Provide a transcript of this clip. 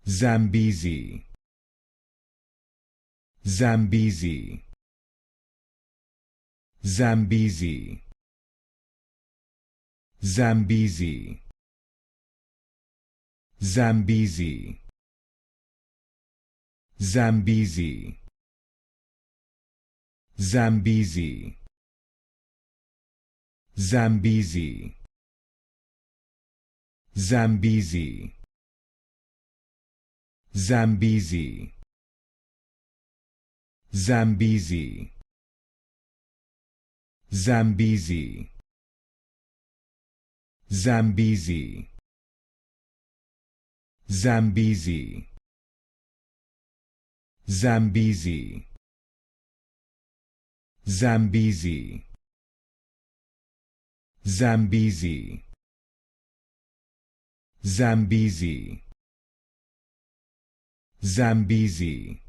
Zambezi, Zambezi, Zambezi, Zambezi, Zambezi, Zambezi, Zambezi, Zambezi, Zambezi, Zambezi, Zambezi, Zambezi, Zambezi, Zambezi, Zambezi, Zambezi, Zambezi, Zambezi, Zambezi,